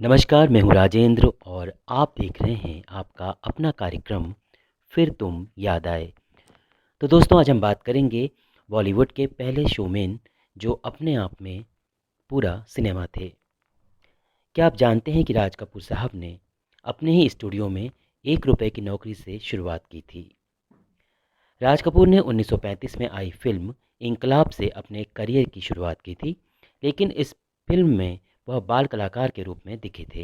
नमस्कार, मैं हूँ राजेंद्र और आप देख रहे हैं आपका अपना कार्यक्रम फिर तुम याद आए। तो दोस्तों, आज हम बात करेंगे बॉलीवुड के पहले शोमैन जो अपने आप में पूरा सिनेमा थे। क्या आप जानते हैं कि राज कपूर साहब ने अपने ही स्टूडियो में 1 रुपए की नौकरी से शुरुआत की थी। राज कपूर ने 1935 में आई फिल्म इंकलाब से अपने करियर की शुरुआत की थी, लेकिन इस फिल्म में वह बाल कलाकार के रूप में दिखे थे।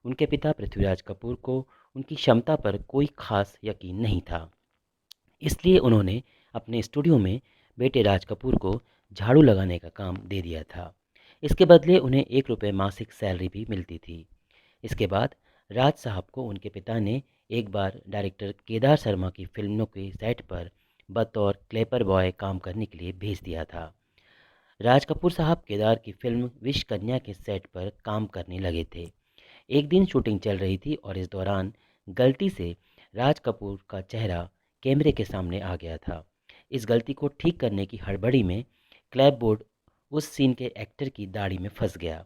उनके पिता पृथ्वीराज कपूर को उनकी क्षमता पर कोई खास यकीन नहीं था, इसलिए उन्होंने अपने स्टूडियो में बेटे राज कपूर को झाड़ू लगाने का काम दे दिया था। इसके बदले उन्हें 1 रुपये मासिक सैलरी भी मिलती थी। इसके बाद राज साहब को उनके पिता ने एक बार डायरेक्टर केदार शर्मा की फिल्मों के सेट पर बतौर क्लेपर बॉय काम करने के लिए भेज दिया था। राज कपूर साहब केदार की फिल्म विश कन्या के सेट पर काम करने लगे थे। एक दिन शूटिंग चल रही थी और इस दौरान गलती से राज कपूर का चेहरा कैमरे के सामने आ गया था। इस गलती को ठीक करने की हड़बड़ी में क्लैपबोर्ड उस सीन के एक्टर की दाढ़ी में फंस गया,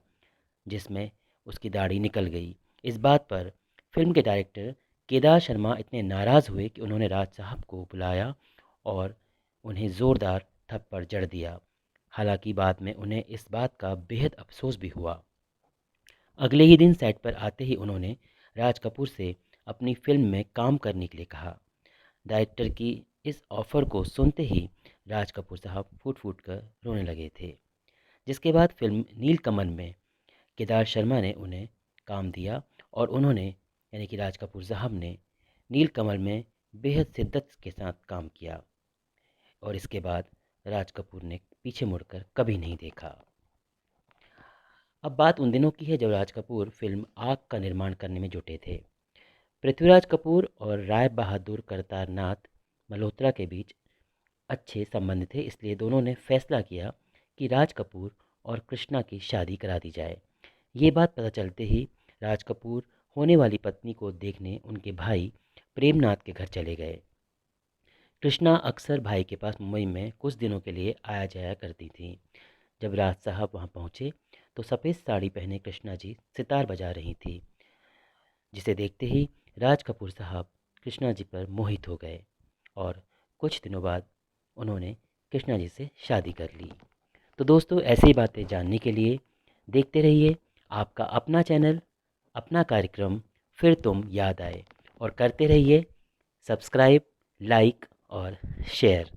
जिसमें उसकी दाढ़ी निकल गई। इस बात पर फिल्म के डायरेक्टर केदार शर्मा इतने नाराज़ हुए कि उन्होंने राज साहब को बुलाया और उन्हें ज़ोरदार थप्पड़ जड़ दिया। हालांकि बाद में उन्हें इस बात का बेहद अफसोस भी हुआ। अगले ही दिन सेट पर आते ही उन्होंने राज कपूर से अपनी फिल्म में काम करने के लिए कहा। डायरेक्टर की इस ऑफ़र को सुनते ही राज कपूर साहब फूट फूट कर रोने लगे थे। जिसके बाद फिल्म नीलकमल में केदार शर्मा ने उन्हें काम दिया और उन्होंने, यानी कि राज कपूर साहब ने, नीलकमल में बेहद शिद्दत के साथ काम किया और इसके बाद राज कपूर ने पीछे मुड़कर कभी नहीं देखा। अब बात उन दिनों की है जब राज कपूर फिल्म आग का निर्माण करने में जुटे थे। पृथ्वीराज कपूर और राय बहादुर करतारनाथ मल्होत्रा के बीच अच्छे संबंध थे, इसलिए दोनों ने फैसला किया कि राज कपूर और कृष्णा की शादी करा दी जाए। ये बात पता चलते ही राज कपूर होने वाली पत्नी को देखने उनके भाई प्रेमनाथ के घर चले गए। कृष्णा अक्सर भाई के पास मुंबई में कुछ दिनों के लिए आया जाया करती थी। जब राज साहब वहां पहुंचे तो सफ़ेद साड़ी पहने कृष्णा जी सितार बजा रही थी, जिसे देखते ही राज कपूर साहब कृष्णा जी पर मोहित हो गए और कुछ दिनों बाद उन्होंने कृष्णा जी से शादी कर ली। तो दोस्तों, ऐसी ही बातें जानने के लिए देखते रहिए आपका अपना चैनल, अपना कार्यक्रम फिर तुम याद आए, और करते रहिए सब्सक्राइब, लाइक और शेयर।